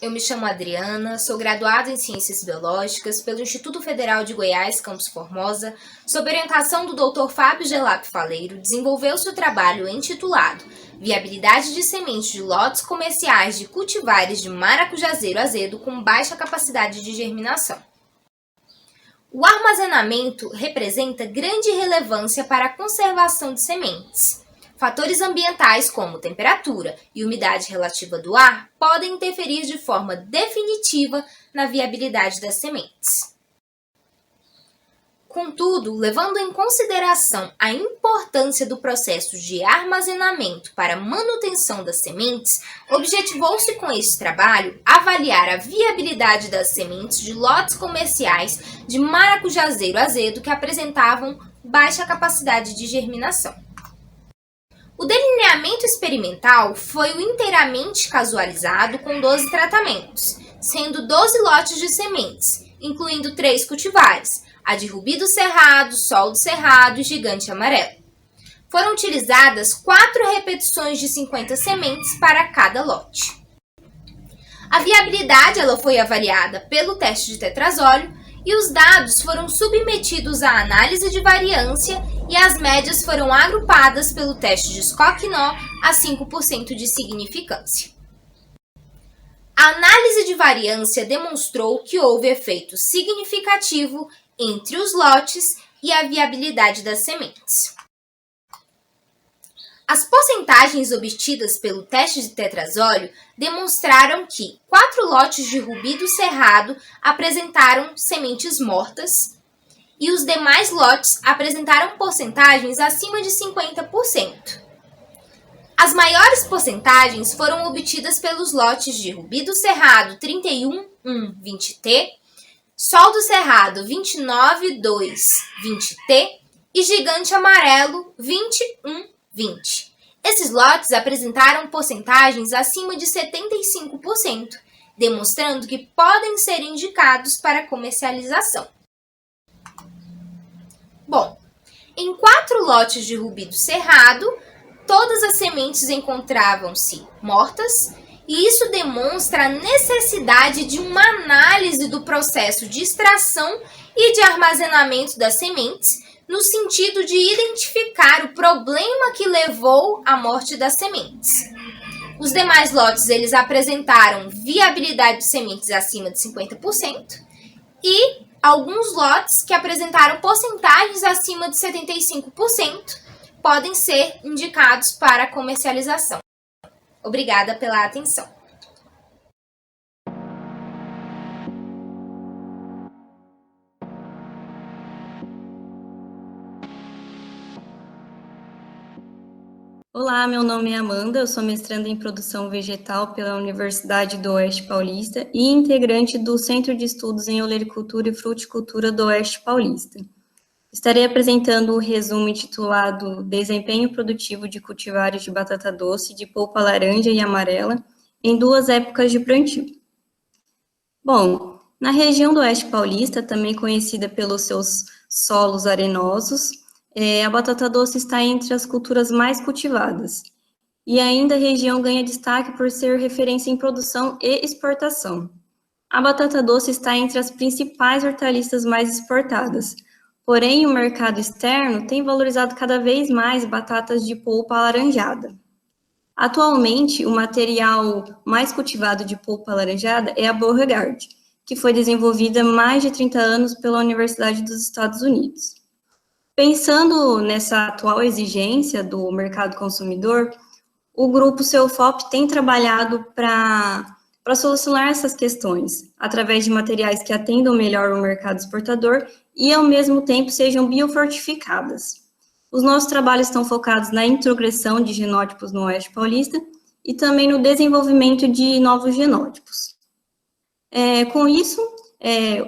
Eu me chamo Adriana, sou graduada em Ciências Biológicas pelo Instituto Federal de Goiás, Campus Formosa. Sob orientação do Dr. Fábio Gelap Faleiro, desenvolveu seu trabalho intitulado Viabilidade de sementes de lotes comerciais de cultivares de maracujazeiro azedo com baixa capacidade de germinação. O armazenamento representa grande relevância para a conservação de sementes. Fatores ambientais como temperatura e umidade relativa do ar podem interferir de forma definitiva na viabilidade das sementes. Contudo, levando em consideração a importância do processo de armazenamento para a manutenção das sementes, objetivou-se com este trabalho avaliar a viabilidade das sementes de lotes comerciais de maracujazeiro azedo que apresentavam baixa capacidade de germinação. O delineamento experimental foi inteiramente casualizado com 12 tratamentos, sendo 12 lotes de sementes, incluindo 3 cultivares, a de rubi do cerrado, sol do cerrado e gigante amarelo. Foram utilizadas 4 repetições de 50 sementes para cada lote. A viabilidade foi avaliada pelo teste de tetrazóleo e os dados foram submetidos à análise de variância e as médias foram agrupadas pelo teste de Scott-Knott a 5% de significância. A análise de variância demonstrou que houve efeito significativo entre os lotes e a viabilidade das sementes. As porcentagens obtidas pelo teste de tetrazóleo demonstraram que 4 lotes de rubi do cerrado apresentaram sementes mortas e os demais lotes apresentaram porcentagens acima de 50%. As maiores porcentagens foram obtidas pelos lotes de rubi do cerrado 31,1,20T, sol do cerrado 29,2,20T e gigante amarelo 21,20. Esses lotes apresentaram porcentagens acima de 75%, demonstrando que podem ser indicados para comercialização. Bom, em 4 lotes de rubi do cerrado, todas as sementes encontravam-se mortas, e isso demonstra a necessidade de uma análise do processo de extração e de armazenamento das sementes, no sentido de identificar o problema que levou à morte das sementes. Os demais lotes eles apresentaram viabilidade de sementes acima de 50% e alguns lotes que apresentaram porcentagens acima de 75% podem ser indicados para comercialização. Obrigada pela atenção. Olá, meu nome é Amanda, eu sou mestranda em produção vegetal pela Universidade do Oeste Paulista e integrante do Centro de Estudos em Olericultura e Fruticultura do Oeste Paulista. Estarei apresentando o resumo intitulado Desempenho Produtivo de Cultivares de Batata Doce de polpa laranja e amarela em 2 épocas de plantio. Bom, na região do Oeste Paulista, também conhecida pelos seus solos arenosos, a batata doce está entre as culturas mais cultivadas. E ainda a região ganha destaque por ser referência em produção e exportação. A batata doce está entre as principais hortaliças mais exportadas. Porém, o mercado externo tem valorizado cada vez mais batatas de polpa alaranjada. Atualmente, o material mais cultivado de polpa alaranjada é a Beauregard, que foi desenvolvida há mais de 30 anos pela Universidade dos Estados Unidos. Pensando nessa atual exigência do mercado consumidor, o grupo Celfop tem trabalhado para solucionar essas questões, através de materiais que atendam melhor o mercado exportador e, ao mesmo tempo, sejam biofortificadas. Os nossos trabalhos estão focados na introgressão de genótipos no Oeste Paulista e também no desenvolvimento de novos genótipos. Com isso,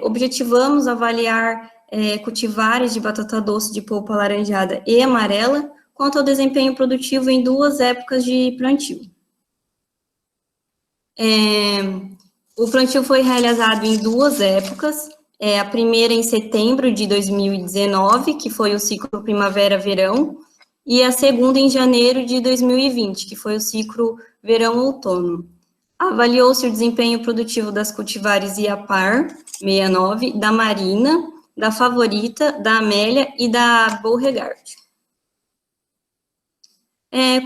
objetivamos avaliar cultivares de batata doce de polpa alaranjada e amarela quanto ao desempenho produtivo em 2 épocas de plantio. O plantio foi realizado em 2 épocas, a primeira em setembro de 2019, que foi o ciclo primavera-verão, e a segunda em janeiro de 2020, que foi o ciclo verão-outono. Avaliou-se o desempenho produtivo das cultivares Iapar 69, da Marina, da Favorita, da Amélia e da Beauregard.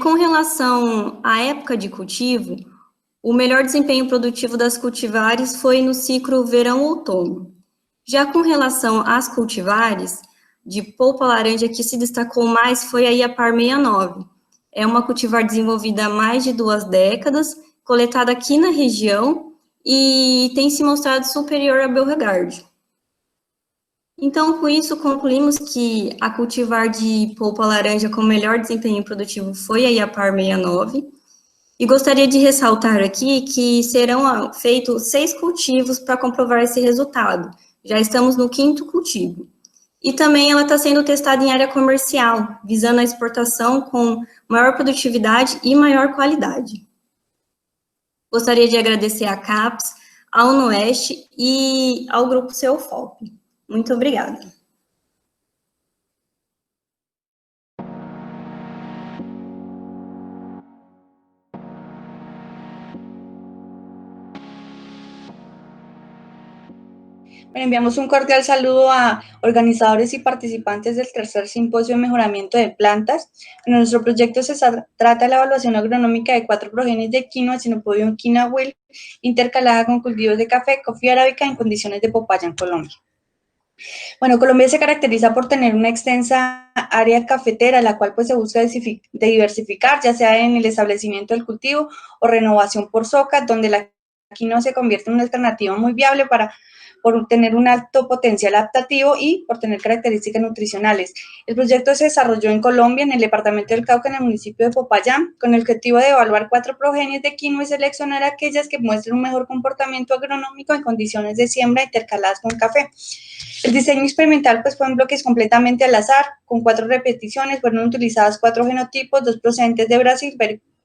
Com relação à época de cultivo, o melhor desempenho produtivo das cultivares foi no ciclo verão-outono. Já com relação às cultivares, de polpa laranja que se destacou mais foi a Iapar 69. É uma cultivar desenvolvida há mais de 2 décadas, coletada aqui na região e tem se mostrado superior à Beauregard. Então, com isso, concluímos que a cultivar de polpa laranja com melhor desempenho produtivo foi a Iapar 69. E gostaria de ressaltar aqui que serão feitos 6 cultivos para comprovar esse resultado. Já estamos no 5º cultivo. E também ela está sendo testada em área comercial, visando a exportação com maior produtividade e maior qualidade. Gostaria de agradecer à CAPES, ao UNOeste e ao Grupo Ceofop. Muito obrigada. Bueno, enviamos un cordial saludo a organizadores y participantes del tercer simposio de mejoramiento de plantas. En nuestro proyecto se trata de la evaluación agronómica de 4 progenies de quinoa, Sinopodium quinoa-Will, intercalada con cultivos de café, coffea arábica en condiciones de popaya en Colombia. Bueno, Colombia se caracteriza por tener una extensa área cafetera, la cual pues se busca diversificar, ya sea en el establecimiento del cultivo o renovación por soca, donde la quinoa se convierte en una alternativa muy viable por tener un alto potencial adaptativo y por tener características nutricionales. El proyecto se desarrolló en Colombia, en el departamento del Cauca, en el municipio de Popayán, con el objetivo de evaluar 4 progenies de quinoa y seleccionar aquellas que muestren un mejor comportamiento agronómico en condiciones de siembra intercaladas con café. El diseño experimental pues, fue en bloques completamente al azar, con 4 repeticiones, fueron utilizadas 4 genotipos, 2 procedentes de Brasil,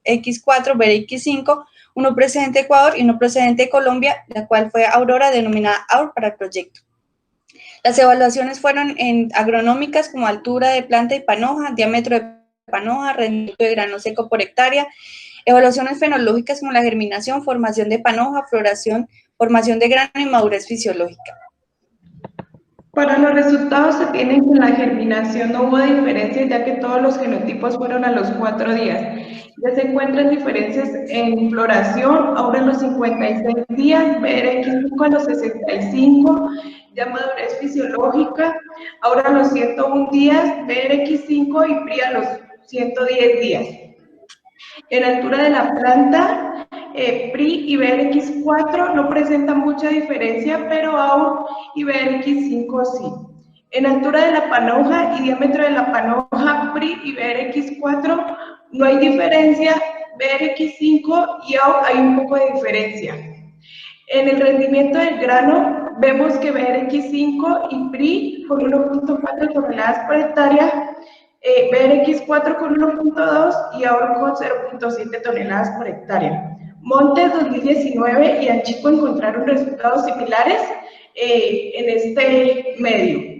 X4, BRX5, uno procedente de Ecuador y uno procedente de Colombia, la cual fue Aurora, denominada AUR para el proyecto. Las evaluaciones fueron agronómicas como altura de planta y panoja, diámetro de panoja, rendimiento de grano seco por hectárea, evaluaciones fenológicas como la germinación, formación de panoja, floración, formación de grano y madurez fisiológica. Para los resultados se tienen que en la germinación no hubo diferencias, ya que todos los genotipos fueron a los 4 días. Ya se encuentran diferencias en floración, ahora en los 56 días, BRX5 a los 65, ya madurez fisiológica, ahora a los 101 días, BRX5 y PRI a los 110 días. En altura de la planta, PRI y BRX4 no presentan mucha diferencia, pero AUR y BRX5 sí. En altura de la panoja y diámetro de la panoja, PRI y BRX4 no hay diferencia, BRX5 y AUR hay un poco de diferencia. En el rendimiento del grano, vemos que BRX5 y PRI con 1.4 toneladas por hectárea, BRX4 con 1.2 y AUR con 0.7 toneladas por hectárea. Montes 2019 y Anchico encontraron resultados similares en este medio.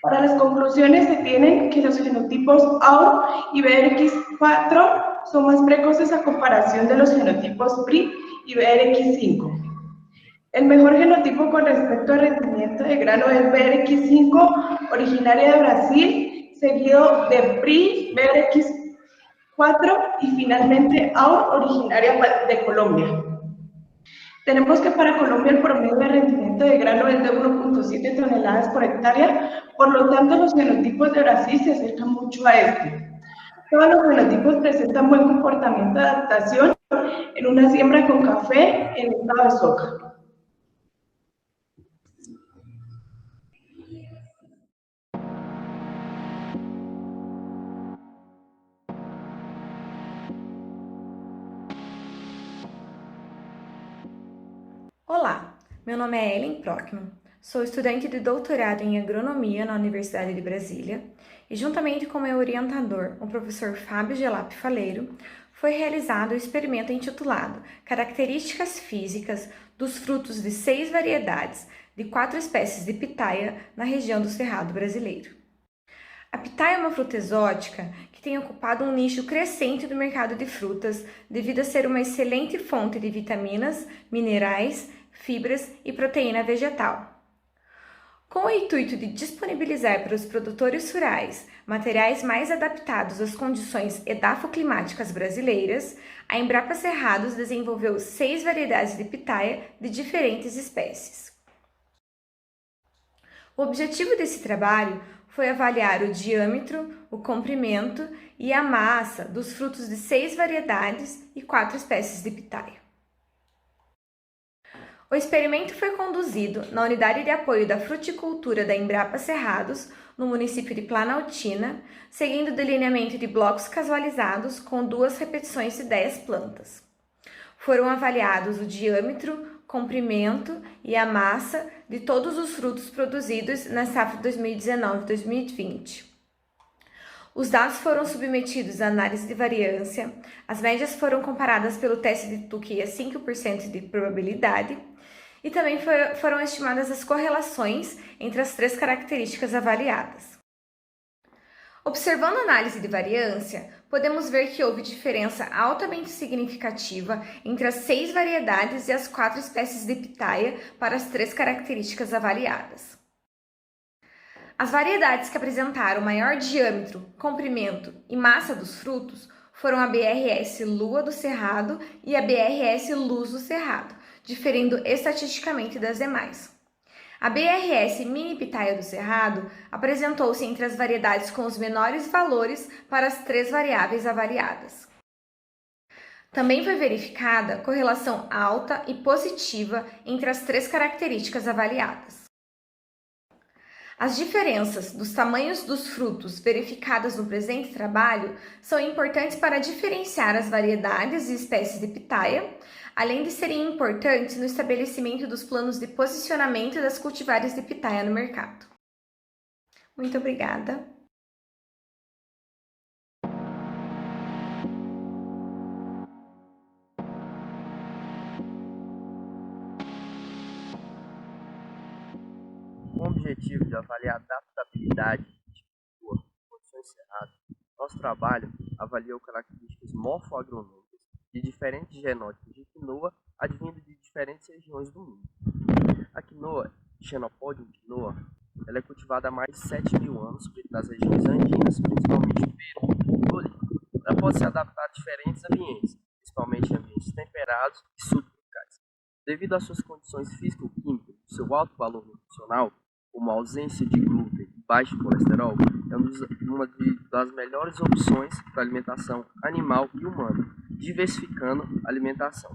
Para las conclusiones se tienen que los genotipos AUR y BRX4 son más precoces a comparación de los genotipos PRI y BRX5. El mejor genotipo con respecto al rendimiento de grano es BRX5, originaria de Brasil, seguido de PRI, BRX4 y finalmente AUR, originaria de Colombia. Tenemos que para Colombia el promedio de rendimiento de grano es de 1.7 toneladas por hectárea, por lo tanto los genotipos de Brasil se acercan mucho a este. Todos los genotipos presentan buen comportamiento de adaptación en una siembra con café en estado de soca. Olá, meu nome é Ellen Prockman, sou estudante de doutorado em agronomia na Universidade de Brasília e juntamente com meu orientador, o professor Fábio Gelap Faleiro, foi realizado o experimento intitulado Características Físicas dos frutos de 6 variedades de 4 espécies de pitaia na região do Cerrado brasileiro. A pitaia é uma fruta exótica que tem ocupado um nicho crescente do mercado de frutas devido a ser uma excelente fonte de vitaminas, minerais, fibras e proteína vegetal. Com o intuito de disponibilizar para os produtores rurais materiais mais adaptados às condições edafoclimáticas brasileiras, a Embrapa Cerrados desenvolveu 6 variedades de pitaia de diferentes espécies. O objetivo desse trabalho foi avaliar o diâmetro, o comprimento e a massa dos frutos de 6 variedades e 4 espécies de pitaia. O experimento foi conduzido na Unidade de Apoio da Fruticultura da Embrapa Cerrados, no município de Planaltina, seguindo o delineamento de blocos casualizados com 2 repetições de 10 plantas. Foram avaliados o diâmetro, comprimento e a massa de todos os frutos produzidos na safra 2019-2020. Os dados foram submetidos à análise de variância, as médias foram comparadas pelo teste de Tukey a 5% de probabilidade e também foram estimadas as correlações entre as 3 características avaliadas. Observando a análise de variância, podemos ver que houve diferença altamente significativa entre as 6 variedades e as 4 espécies de pitaia para as 3 características avaliadas. As variedades que apresentaram maior diâmetro, comprimento e massa dos frutos foram a BRS Lua do Cerrado e a BRS Luz do Cerrado, diferindo estatisticamente das demais. A BRS Mini Pitaia do Cerrado apresentou-se entre as variedades com os menores valores para as 3 variáveis avaliadas. Também foi verificada correlação alta e positiva entre as 3 características avaliadas. As diferenças dos tamanhos dos frutos verificadas no presente trabalho são importantes para diferenciar as variedades e espécies de pitaia, além de serem importantes no estabelecimento dos planos de posicionamento das cultivares de pitaia no mercado. Muito obrigada! Com o objetivo de avaliar a adaptabilidade de cultura em condições cerradas, nosso trabalho avaliou características morfoagronômicas de diferentes genótipos de quinoa advindo de diferentes regiões do mundo. A quinoa, Xenopodium quinoa, ela é cultivada há mais de 7.000 anos nas regiões andinas, principalmente no Peru e Bolívia. Ela pode se adaptar a diferentes ambientes, principalmente ambientes temperados e subtropicais. Devido às suas condições físico-químicas e seu alto valor nutricional, como a ausência de glúten e baixo colesterol, é uma das melhores opções para alimentação animal e humana, diversificando a alimentação.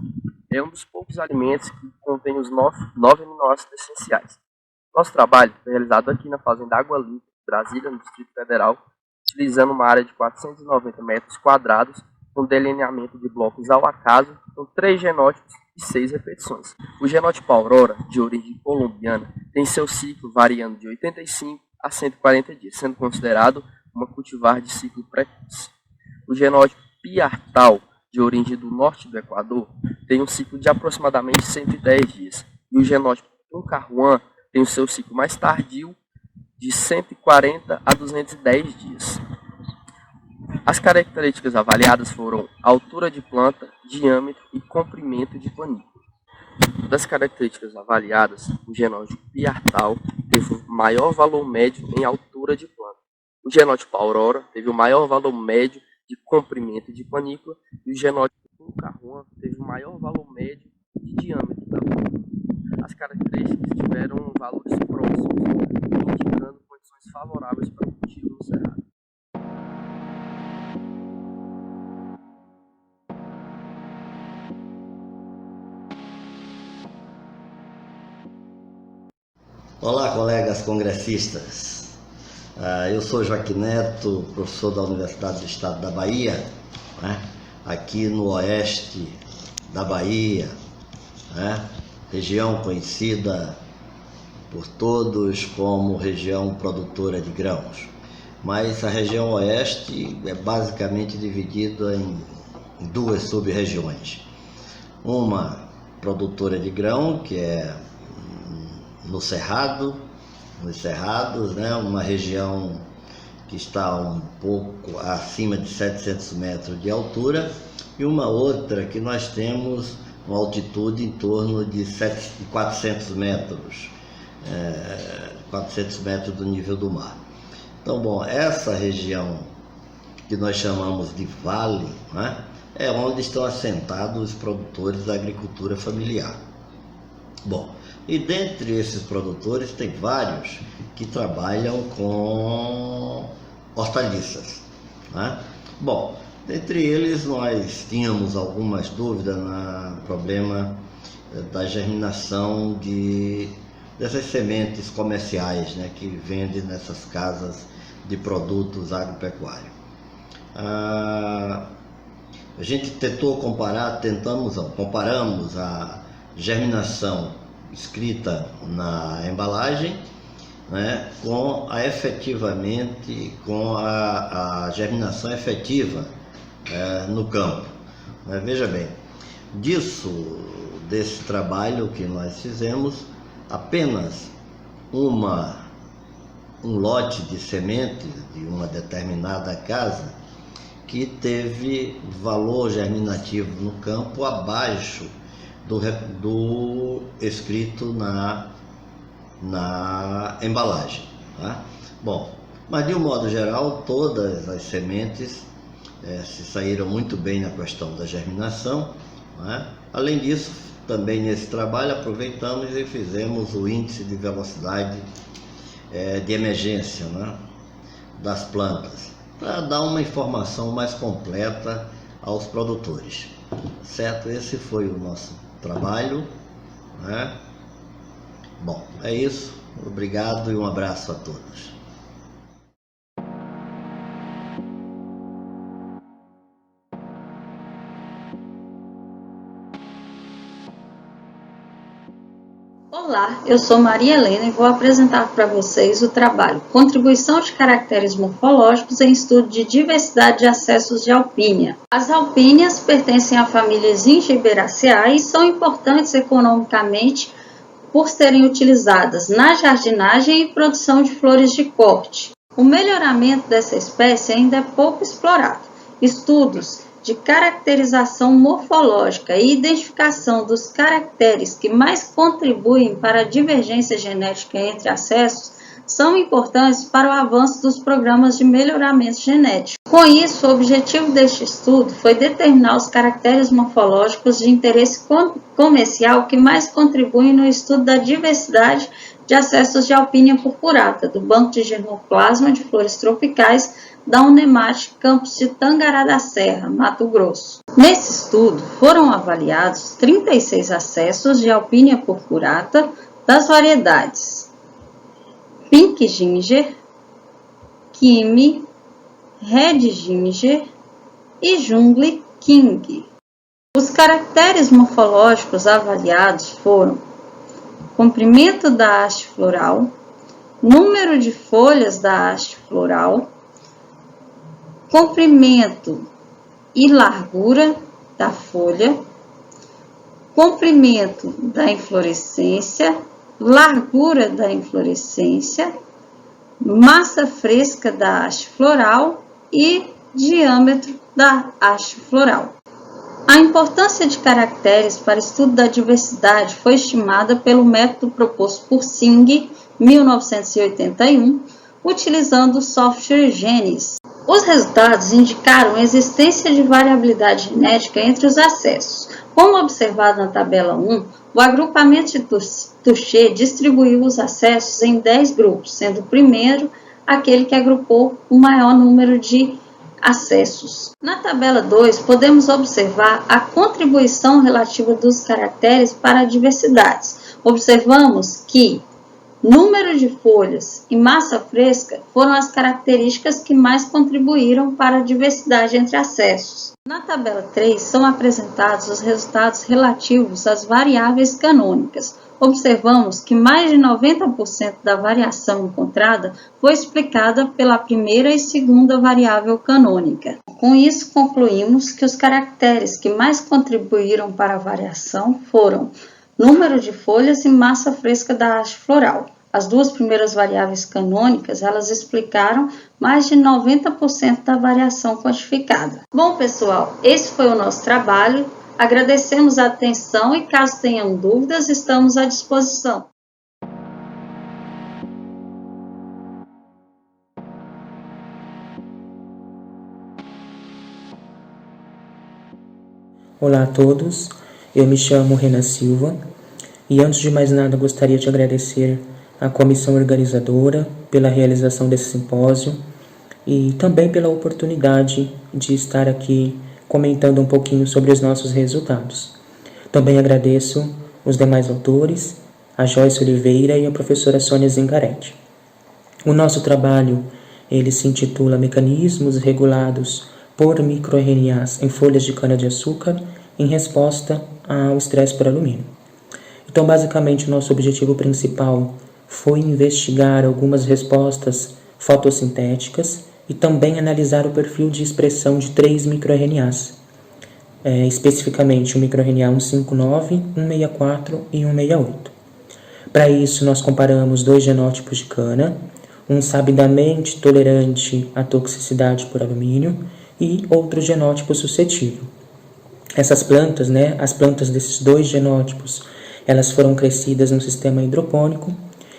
É um dos poucos alimentos que contém os 9 aminoácidos essenciais. Nosso trabalho foi realizado aqui na Fazenda Água Limpa, Brasília, no Distrito Federal, utilizando uma área de 490 metros quadrados, com delineamento de blocos ao acaso, com 3 genótipos e 6 repetições. O genótipo Aurora, de origem colombiana, tem seu ciclo variando de 85 a 140 dias, sendo considerado uma cultivar de ciclo precoce. O genótipo Piartal, de origem do norte do Equador, tem um ciclo de aproximadamente 110 dias. E o genótipo Tuncarruan tem o seu ciclo mais tardio, de 140 a 210 dias. As características avaliadas foram altura de planta, diâmetro e comprimento de panícula. Das características avaliadas, o genótipo Piartal teve o maior valor médio em altura de planta. O genótipo Aurora teve o maior valor médio de comprimento de panícula e o genótipo Tuncarruan teve o maior valor médio de diâmetro da planta. As características tiveram valores próximos, indicando condições favoráveis para o cultivo no cerrado. Olá, colegas congressistas. Eu sou Joaquim Neto, professor da Universidade do Estado da Bahia, aqui no oeste da Bahia, região conhecida por todos como região produtora de grãos. Mas a região oeste é basicamente dividida em 2 sub-regiões. Uma produtora de grão, que é nos cerrados, uma região que está um pouco acima de 700 metros de altura, e uma outra que nós temos uma altitude em torno de 400 metros, 400 metros do nível do mar. Então, bom, essa região que nós chamamos de vale, né, é onde estão assentados os produtores da agricultura familiar. Bom, e dentre esses produtores tem vários que trabalham com hortaliças, né? Bom, dentre eles nós tínhamos algumas dúvidas no problema da germinação dessas sementes comerciais, né, que vendem nessas casas de produtos agropecuários. A gente comparamos a germinação escrita na embalagem, né, com a germinação efetiva no campo. Veja bem, desse trabalho que nós fizemos, apenas um lote de sementes de uma determinada casa que teve valor germinativo no campo abaixo do escrito na embalagem, tá? Bom, mas de um modo geral, todas as sementes se saíram muito bem na questão da germinação, né? Além disso, também nesse trabalho aproveitamos e fizemos o índice de velocidade de emergência, né, das plantas, para dar uma informação mais completa aos produtores, certo? Esse foi o nosso trabalho, né? Bom, é isso. Obrigado e um abraço a todos. Olá, eu sou Maria Helena e vou apresentar para vocês o trabalho Contribuição de Caracteres Morfológicos em Estudo de Diversidade de Acessos de Alpínia. As alpíneas pertencem à família Zingiberaceae e são importantes economicamente por serem utilizadas na jardinagem e produção de flores de corte. O melhoramento dessa espécie ainda é pouco explorado. Estudos de caracterização morfológica e identificação dos caracteres que mais contribuem para a divergência genética entre acessos são importantes para o avanço dos programas de melhoramento genético. Com isso, o objetivo deste estudo foi determinar os caracteres morfológicos de interesse comercial que mais contribuem no estudo da diversidade de acessos de Alpínia purpurata, do Banco de Germoplasma de Flores Tropicais da Unemate, campus de Tangará da Serra, Mato Grosso. Nesse estudo, foram avaliados 36 acessos de Alpínia purpurata das variedades Pink Ginger, Kimi, Red Ginger e Jungle King. Os caracteres morfológicos avaliados foram comprimento da haste floral, número de folhas da haste floral, comprimento e largura da folha, comprimento da inflorescência, largura da inflorescência, massa fresca da haste floral e diâmetro da haste floral. A importância de caracteres para estudo da diversidade foi estimada pelo método proposto por Singh, 1981, utilizando o software GENES. Os resultados indicaram a existência de variabilidade genética entre os acessos. Como observado na tabela 1, o agrupamento de Touchet distribuiu os acessos em 10 grupos, sendo o primeiro aquele que agrupou o maior número de acessos. Na tabela 2, podemos observar a contribuição relativa dos caracteres para diversidades. Observamos que número de folhas e massa fresca foram as características que mais contribuíram para a diversidade entre acessos. Na tabela 3, são apresentados os resultados relativos às variáveis canônicas. Observamos que mais de 90% da variação encontrada foi explicada pela primeira e segunda variável canônica. Com isso, concluímos que os caracteres que mais contribuíram para a variação foram número de folhas e massa fresca da haste floral. As duas primeiras variáveis canônicas, elas explicaram mais de 90% da variação quantificada. Bom, pessoal, esse foi o nosso trabalho. Agradecemos a atenção e, caso tenham dúvidas, estamos à disposição. Olá a todos, eu me chamo Renan Silva e antes de mais nada gostaria de agradecer à comissão organizadora pela realização desse simpósio e também pela oportunidade de estar aqui comentando um pouquinho sobre os nossos resultados. Também agradeço os demais autores, a Joyce Oliveira e a professora Sônia Zingaretti. O nosso trabalho ele se intitula Mecanismos regulados por microRNAs em folhas de cana-de-açúcar em resposta ao estresse por alumínio. Então, basicamente, o nosso objetivo principal foi investigar algumas respostas fotossintéticas e também analisar o perfil de expressão de 3 microRNAs, especificamente o microRNA 159, 164 e 168. Para isso, nós comparamos 2 genótipos de cana, um sabidamente tolerante à toxicidade por alumínio e outro genótipo suscetível. Essas plantas, as plantas desses 2 genótipos, elas foram crescidas no sistema hidropônico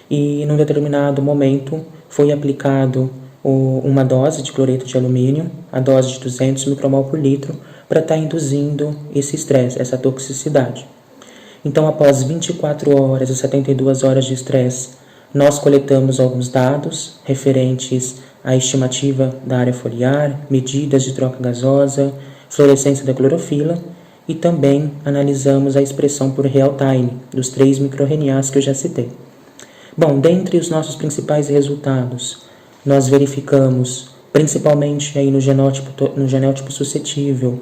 e, num determinado momento, foi aplicado uma dose de cloreto de alumínio, a dose de 200 micromol por litro, para estar induzindo esse estresse, essa toxicidade. Então, após 24 horas a 72 horas de estresse, nós coletamos alguns dados referentes à estimativa da área foliar, medidas de troca gasosa, fluorescência da clorofila e também analisamos a expressão por real-time dos 3 microRNAs que eu já citei. Bom, dentre os nossos principais resultados, nós verificamos, principalmente aí no genótipo suscetível,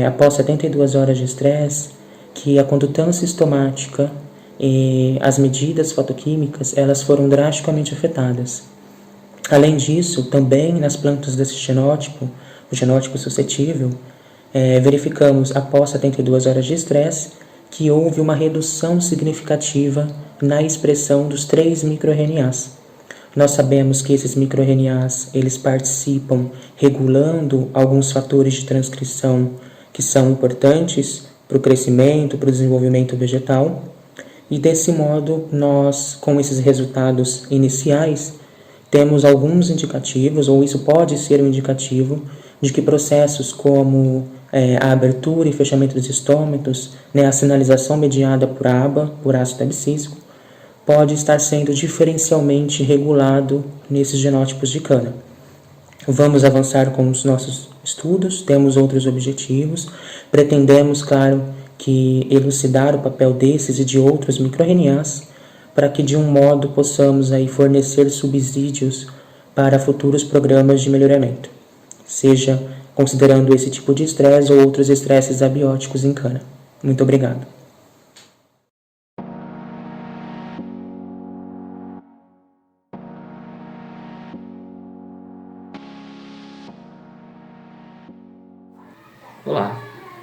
após 72 horas de estresse, que a condutância estomática e as medidas fotoquímicas elas foram drasticamente afetadas. Além disso, também nas plantas desse genótipo, o genótipo suscetível, verificamos após 72 horas de estresse que houve uma redução significativa na expressão dos 3 microRNAs. Nós sabemos que esses microRNAs eles participam regulando alguns fatores de transcrição que são importantes para o crescimento, para o desenvolvimento vegetal. E desse modo, nós, com esses resultados iniciais, temos alguns indicativos, ou isso pode ser um indicativo, de que processos como a abertura e fechamento dos estômatos, a sinalização mediada por ABA, por ácido abscísico, pode estar sendo diferencialmente regulado nesses genótipos de cana. Vamos avançar com os nossos estudos, temos outros objetivos, pretendemos, claro, que elucidar o papel desses e de outros microRNAs para que de um modo possamos aí fornecer subsídios para futuros programas de melhoramento, seja considerando esse tipo de estresse ou outros estresses abióticos em cana. Muito obrigado. Olá,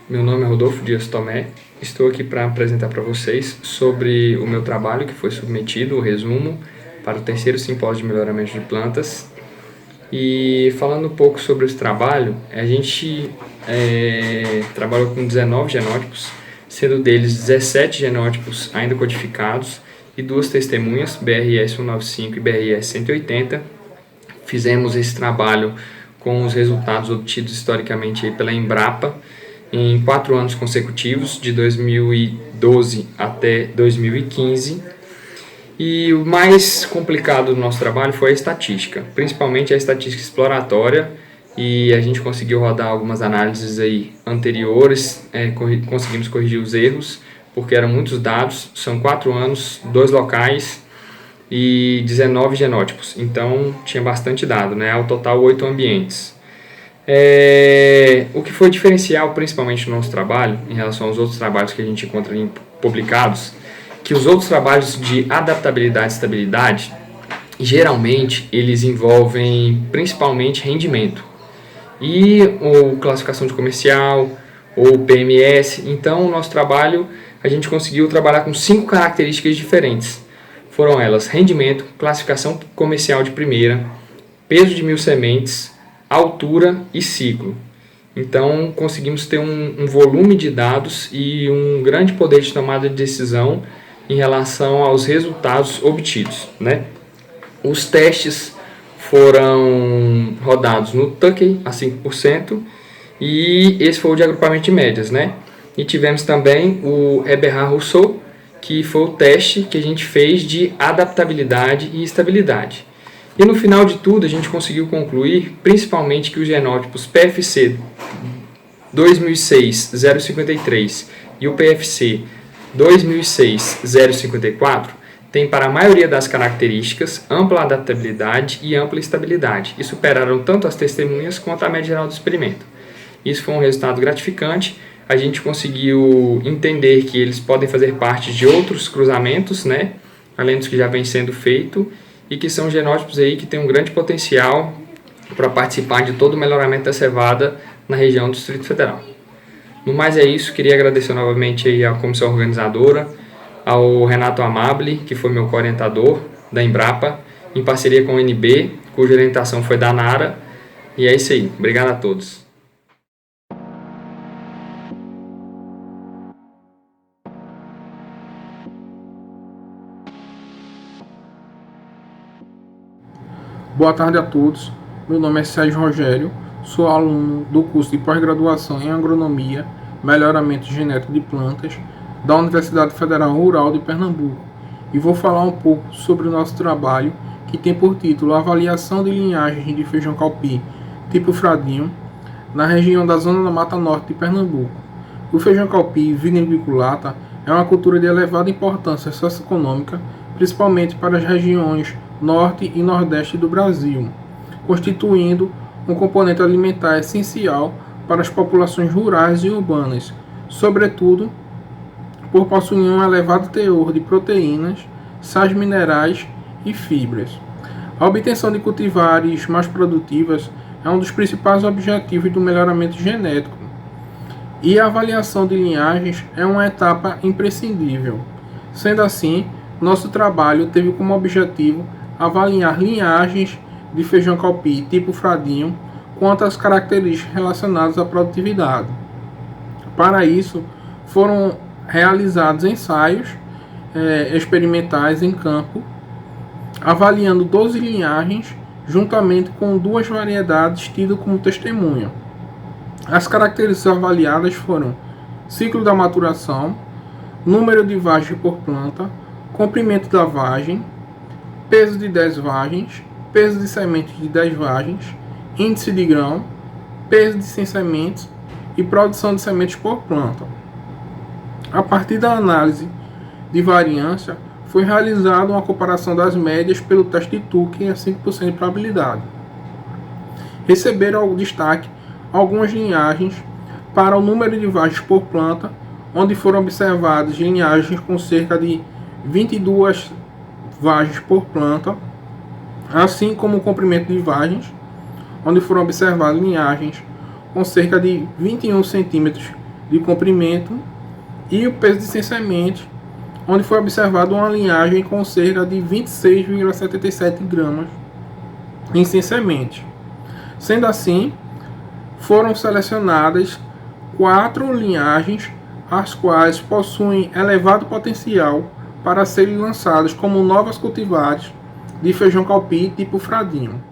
meu nome é Rodolfo Dias Tomé, estou aqui para apresentar para vocês sobre o meu trabalho que foi submetido, o resumo, para o 3º Simpósio de Melhoramento de Plantas. E falando um pouco sobre esse trabalho, a gente trabalhou com 19 genótipos, sendo deles 17 genótipos ainda codificados e 2 testemunhas, BRS 195 e BRS 180. Fizemos esse trabalho com os resultados obtidos historicamente pela Embrapa em 4 anos consecutivos, de 2012 até 2015. E o mais complicado do nosso trabalho foi a estatística, principalmente a estatística exploratória, e a gente conseguiu rodar algumas análises aí anteriores, conseguimos corrigir os erros, porque eram muitos dados, são 4 anos, 2 locais e 19 genótipos, então tinha bastante dado, ao total 8 ambientes. O que foi diferencial principalmente no nosso trabalho, em relação aos outros trabalhos que a gente encontra publicados, que os outros trabalhos de adaptabilidade e estabilidade, geralmente eles envolvem principalmente rendimento, ou classificação de comercial, ou PMS. Então o nosso trabalho, a gente conseguiu trabalhar com 5 características diferentes, foram elas: rendimento, classificação comercial de primeira, peso de 1000 sementes, altura e ciclo. Então, conseguimos ter um volume de dados e um grande poder de tomada de decisão em relação aos resultados obtidos, né? Os testes foram rodados no Tukey a 5% e esse foi o de agrupamento de médias, né? E tivemos também o Eberhard-Rousseau, que foi o teste que a gente fez de adaptabilidade e estabilidade. E no final de tudo, a gente conseguiu concluir, principalmente, que os genótipos PFC 2006-053 e o PFC 2006-054 têm, para a maioria das características, ampla adaptabilidade e ampla estabilidade, e superaram tanto as testemunhas quanto a média geral do experimento. Isso foi um resultado gratificante. A gente conseguiu entender que eles podem fazer parte de outros cruzamentos, né, além dos que já vem sendo feito, e que são genótipos aí que têm um grande potencial para participar de todo o melhoramento da cevada na região do Distrito Federal. No mais é isso, queria agradecer novamente aí à comissão organizadora, ao Renato Amabile, que foi meu co-orientador da Embrapa, em parceria com o NB, cuja orientação foi da Nara, e é isso aí, obrigado a todos. Boa tarde a todos, meu nome é Sérgio Rogério, sou aluno do curso de pós-graduação em Agronomia, Melhoramento Genético de Plantas, da Universidade Federal Rural de Pernambuco, e vou falar um pouco sobre o nosso trabalho, que tem por título Avaliação de linhagens de feijão calpi tipo Fradinho, na região da Zona da Mata Norte de Pernambuco. O feijão calpi viniculata é uma cultura de elevada importância socioeconômica, principalmente para as regiões Norte e Nordeste do Brasil, constituindo um componente alimentar essencial para as populações rurais e urbanas, sobretudo por possuir um elevado teor de proteínas, sais minerais e fibras. A obtenção de cultivares mais produtivas é um dos principais objetivos do melhoramento genético, e a avaliação de linhagens é uma etapa imprescindível. Sendo assim, nosso trabalho teve como objetivo avaliar linhagens de feijão calpi tipo Fradinho quanto às características relacionadas à produtividade. Para isso, foram realizados ensaios experimentais em campo, avaliando 12 linhagens, juntamente com 2 variedades tidas como testemunha. As características avaliadas foram ciclo da maturação, número de vagens por planta, comprimento da vagem, peso de 10 vagens, peso de sementes de 10 vagens, índice de grão, peso de 100 sementes e produção de sementes por planta. A partir da análise de variância, foi realizada uma comparação das médias pelo teste de Tukey a 5% de probabilidade. Receberam destaque algumas linhagens para o número de vagens por planta, onde foram observadas linhagens com cerca de 22 vagens por planta, assim como o comprimento de vagens, onde foram observadas linhagens com cerca de 21 centímetros de comprimento, e o peso de 100 sementes, onde foi observada uma linhagem com cerca de 26,77 gramas em 100 sementes. Sendo assim, foram selecionadas 4 linhagens, as quais possuem elevado potencial para serem lançadas como novas cultivares de feijão calpi tipo Fradinho.